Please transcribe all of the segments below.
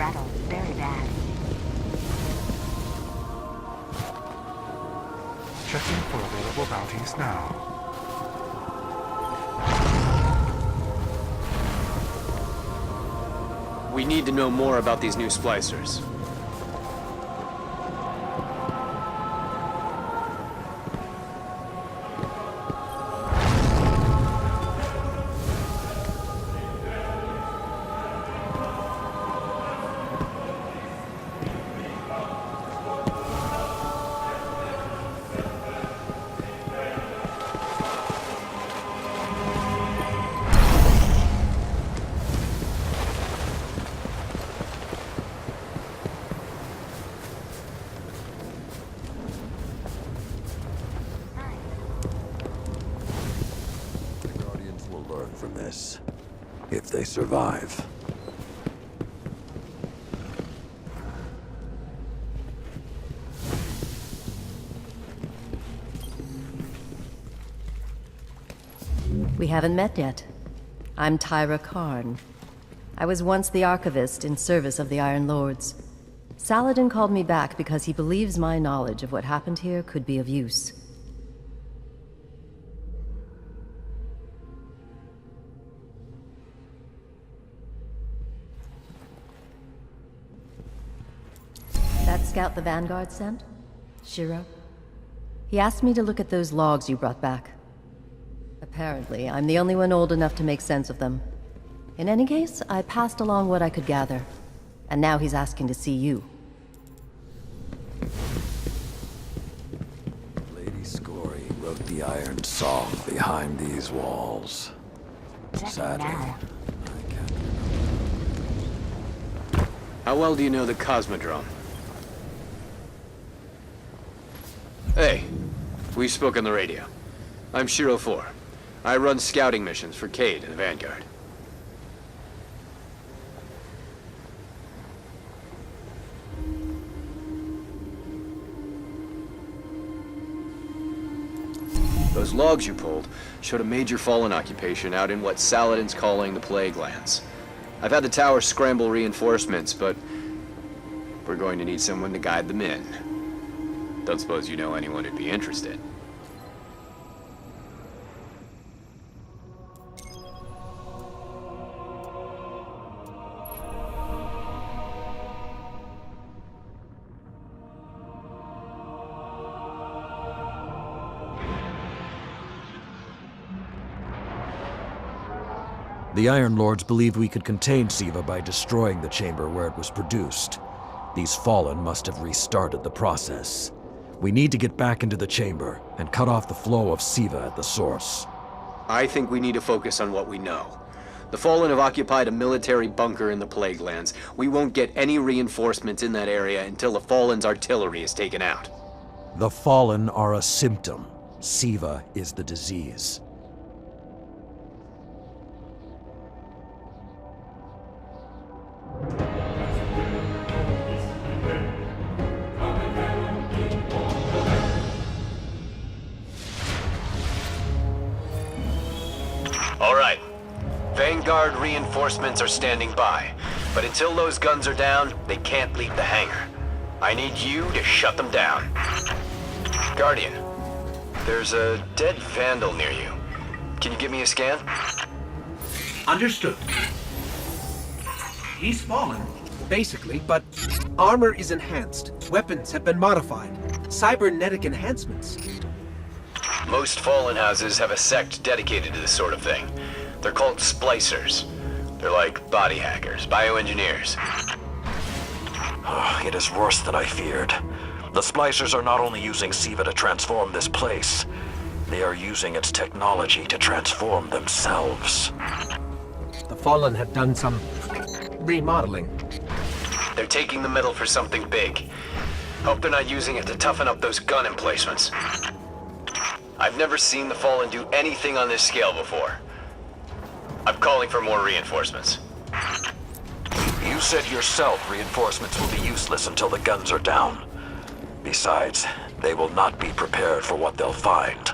rattle very bad. Checking for available bounties now. We need to know more about these new splicers. From this, if they survive. We haven't met yet. I'm Tyra Karn. I was once the archivist in service of the Iron Lords. Saladin called me back because he believes my knowledge of what happened here could be of use. That scout the Vanguard sent? Shiro? He asked me to look at those logs you brought back. Apparently, I'm the only one old enough to make sense of them. In any case, I passed along what I could gather. And now he's asking to see you. Lady Scory wrote the Iron Song behind these walls. Sadly, Now. I can't. How well do you know the Cosmodrome? Hey, we spoke on the radio. I'm Shiro 4. I run scouting missions for Cade and the Vanguard. Those logs you pulled showed a major Fallen occupation out in what Saladin's calling the Plaguelands. I've had the tower scramble reinforcements, but we're going to need someone to guide them in. Don't suppose you know anyone who'd be interested. The Iron Lords believed we could contain SIVA by destroying the chamber where it was produced. These Fallen must have restarted the process. We need to get back into the chamber and cut off the flow of SIVA at the source. I think we need to focus on what we know. The Fallen have occupied a military bunker in the Plaguelands. We won't get any reinforcements in that area until the Fallen's artillery is taken out. The Fallen are a symptom. SIVA is the disease. All right. Vanguard reinforcements are standing by. But until those guns are down, they can't leave the hangar. I need you to shut them down. Guardian, there's a dead Vandal near you. Can you give me a scan? Understood. He's fallen, basically, but armor is enhanced. Weapons have been modified. Cybernetic enhancements. Most Fallen houses have a sect dedicated to this sort of thing. They're called splicers. They're like body hackers, bioengineers. It is worse than I feared. The splicers are not only using SIVA to transform this place, they are using its technology to transform themselves. The Fallen have done some remodeling. They're taking the metal for something big. Hope they're not using it to toughen up those gun emplacements. I've never seen the Fallen do anything on this scale before. I'm calling for more reinforcements. You said yourself reinforcements will be useless until the guns are down. Besides, they will not be prepared for what they'll find.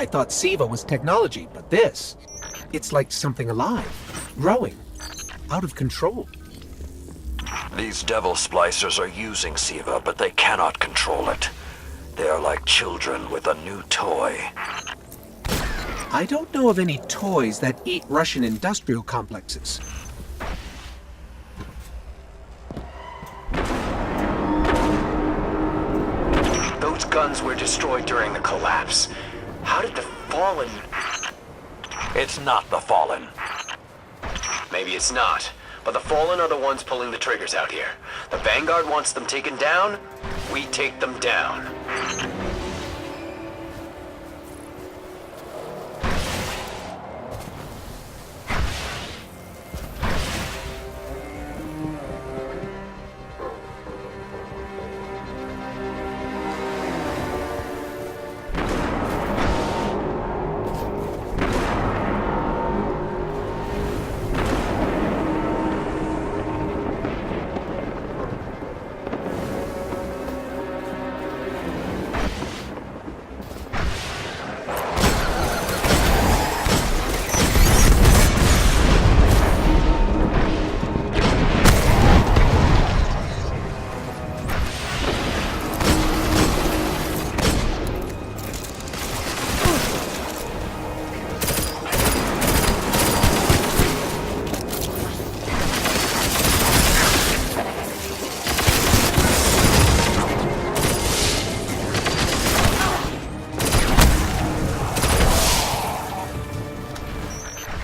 thought SIVA was technology, but this... It's like something alive, growing, out of control. These devil splicers are using SIVA, but they cannot control it. They are like children with a new toy. I don't know of any toys that eat Russian industrial complexes. Those guns were destroyed during the collapse. How did the Fallen... It's not the Fallen. Maybe it's not, but the Fallen are the ones pulling the triggers out here. The Vanguard wants them taken down, we take them down.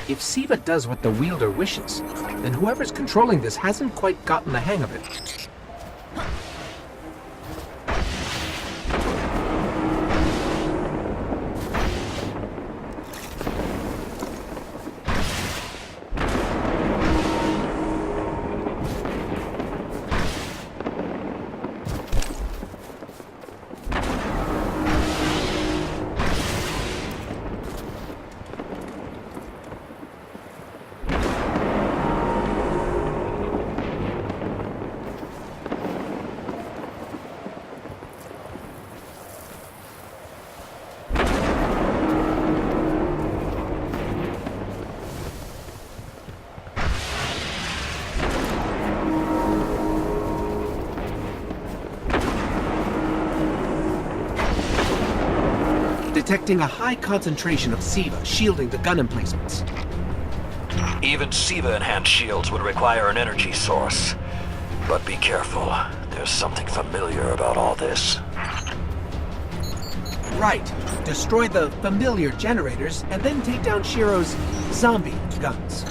If SIVA does what the wielder wishes, then whoever's controlling this hasn't quite gotten the hang of it. Detecting a high concentration of SIVA shielding the gun emplacements. Even SIVA-enhanced shields would require an energy source. But be careful. There's something familiar about all this. Right. Destroy the familiar generators and then take down Shiro's zombie guns.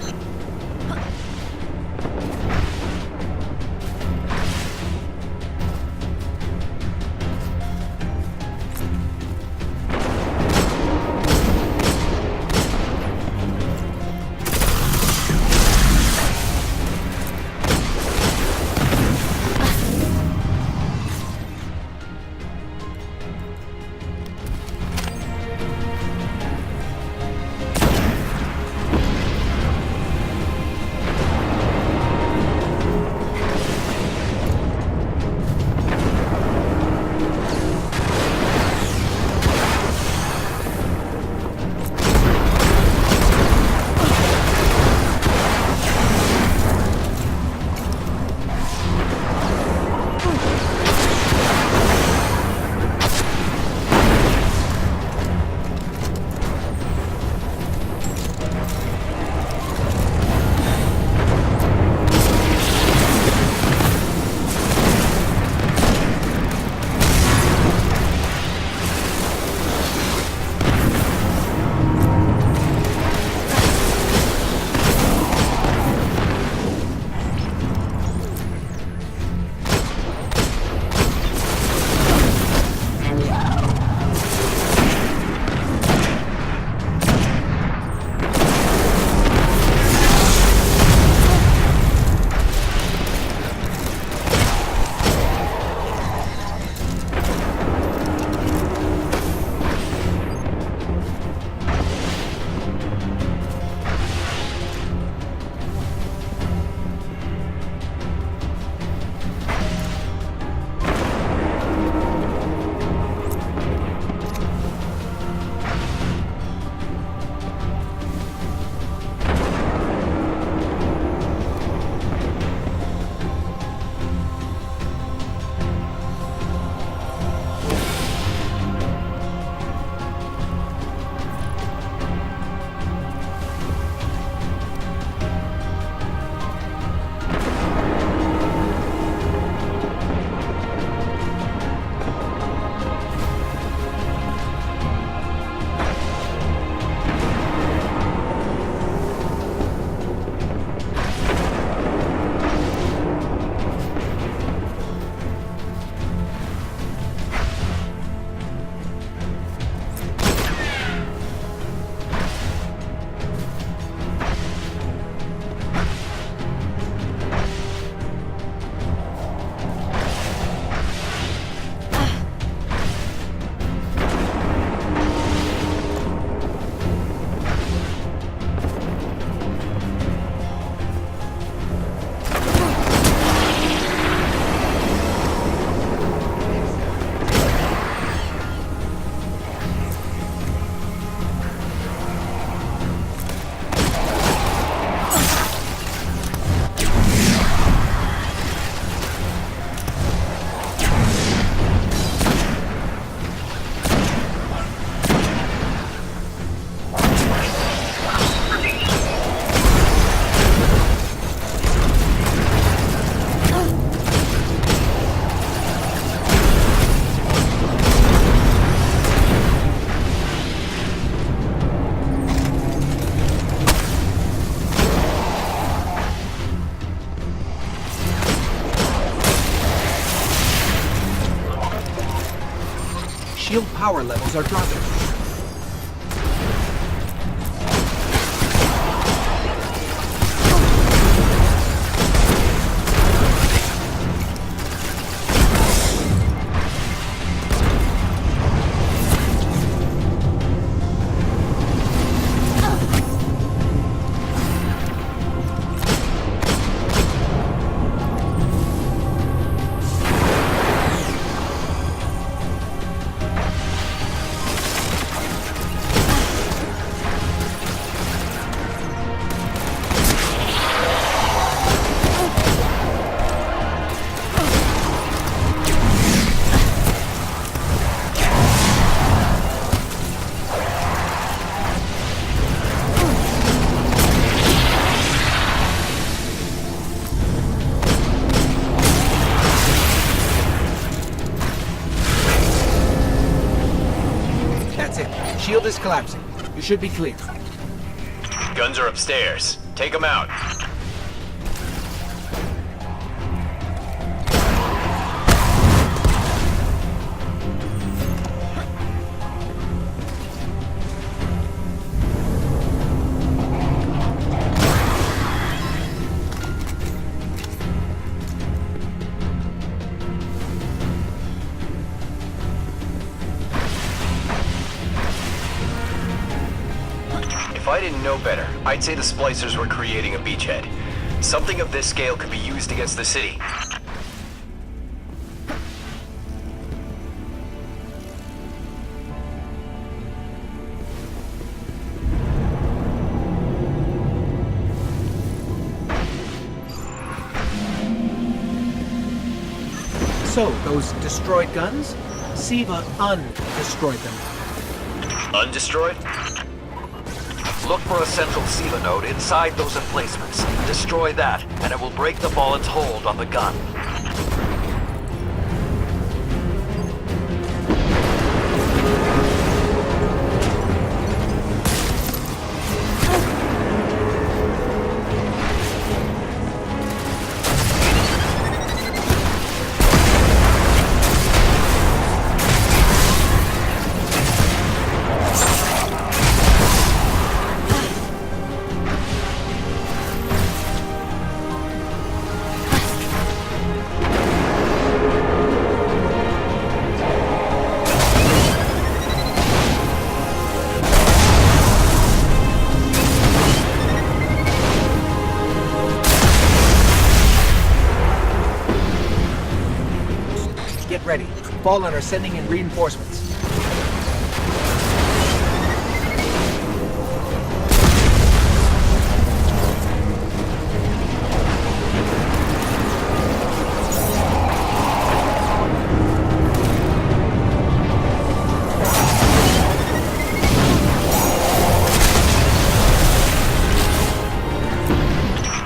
power levels are dropping. Shield is collapsing. You should be clear. Guns are upstairs. Take them out. If I didn't know better, I'd say the splicers were creating a beachhead. Something of this scale could be used against the city. So, those destroyed guns? SIVA undestroyed them. Undestroyed? Look for a central SIVA node inside those emplacements. Destroy that, and it will break the Fallen's hold on the gun. Get ready. Fallen are sending in reinforcements.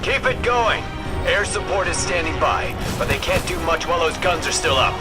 Keep it going. Air support is standing by, but they can't do much while those guns are still up.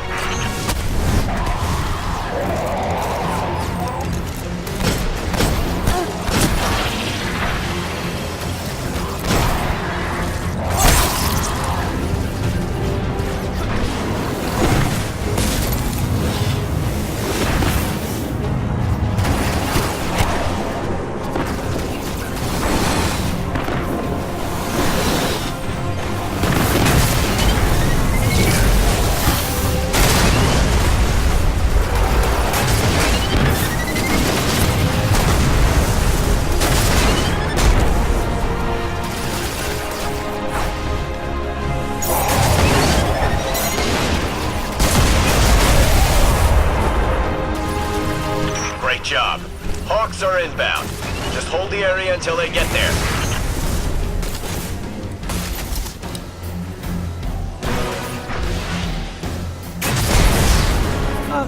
Great job. Hawks are inbound. Just hold the area until they get there.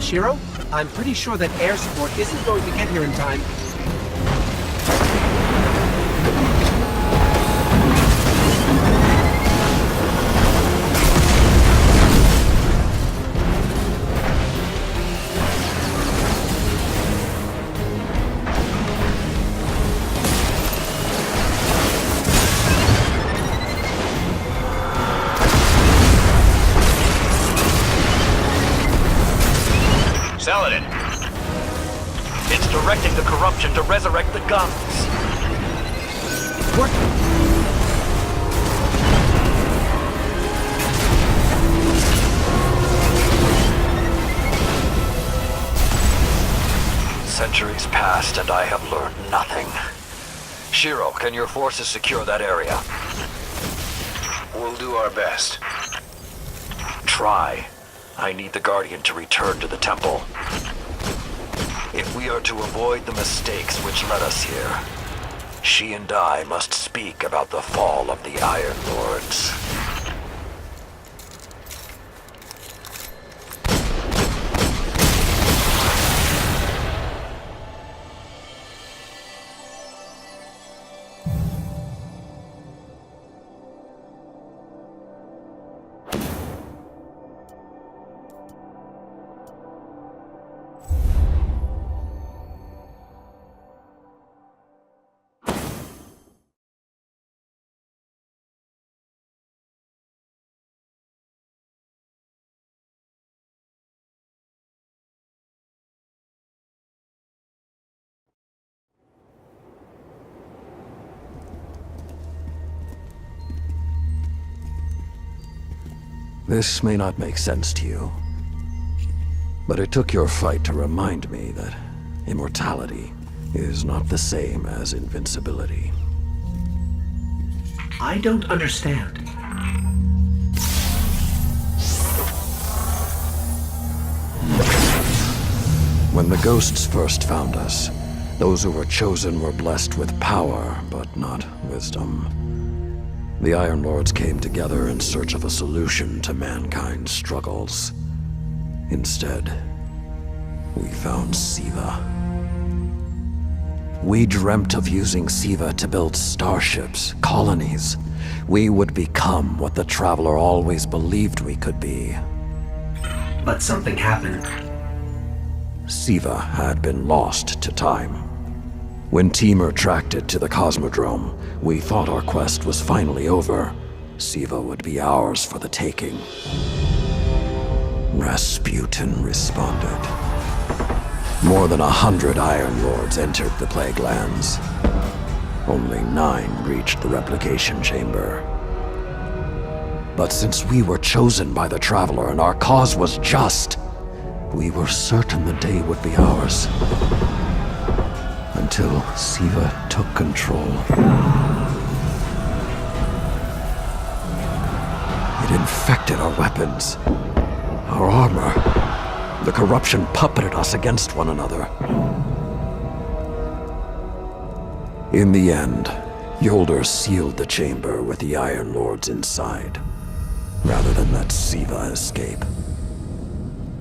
Shiro, I'm pretty sure that air support isn't going to get here in time. Saladin, corruption to resurrect the guns. What? Centuries passed and I have learned nothing. Shiro, can your forces secure that area? We'll do our best. Try. I need the Guardian to return to the temple. If we are to avoid the mistakes which led us here, she and I must speak about the fall of the Iron Lords. This may not make sense to you, but it took your fight to remind me that immortality is not the same as invincibility. I don't understand. When the ghosts first found us, those who were chosen were blessed with power, but not wisdom. The Iron Lords came together in search of a solution to mankind's struggles. Instead, we found SIVA. We dreamt of using SIVA to build starships, colonies. We would become what the Traveler always believed we could be. But something happened. SIVA had been lost to time. When Temur tracked it to the Cosmodrome, we thought our quest was finally over. SIVA would be ours for the taking. Rasputin responded. More than 100 Iron Lords entered the Plaguelands. Only 9 reached the replication chamber. But since we were chosen by the Traveler and our cause was just, we were certain the day would be ours. Until SIVA took control. It infected our weapons, our armor. The corruption puppeted us against one another. In the end, Yolder sealed the chamber with the Iron Lords inside, rather than let SIVA escape.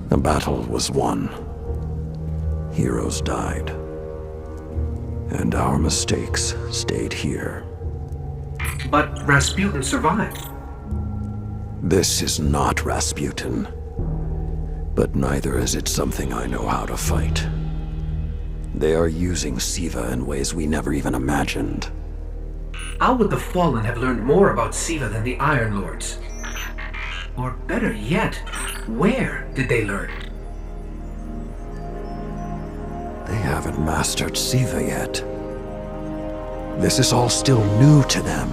The battle was won. Heroes died. And our mistakes stayed here. But Rasputin survived. This is not Rasputin. But neither is it something I know how to fight. They are using SIVA in ways we never even imagined. How would the Fallen have learned more about SIVA than the Iron Lords? Or better yet, where did they learn? They haven't mastered SIVA yet. This is all still new to them.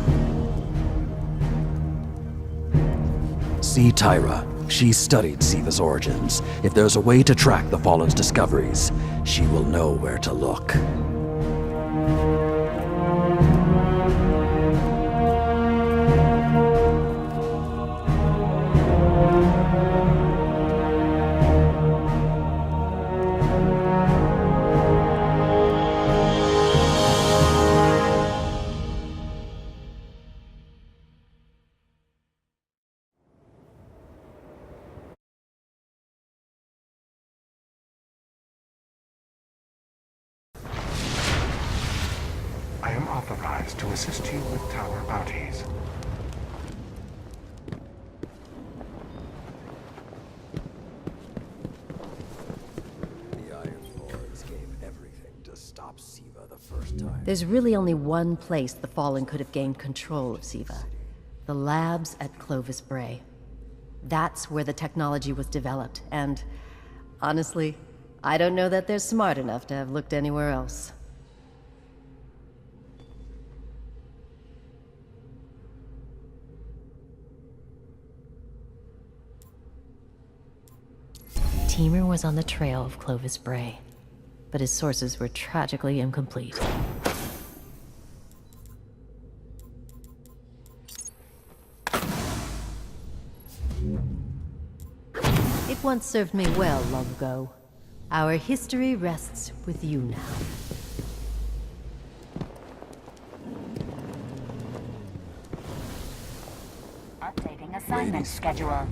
See Tyra. She studied SIVA's origins. If there's a way to track the Fallen's discoveries, she will know where to look. I am authorized to assist you with tower bounties. The Iron Lords gave everything to stop SIVA the first time. There's really only one place the Fallen could have gained control of SIVA. The labs at Clovis Bray. That's where the technology was developed, and honestly, I don't know that they're smart enough to have looked anywhere else. Teamer was on the trail of Clovis Bray, but his sources were tragically incomplete. It once served me well long ago. Our history rests with you now. Updating assignment schedule.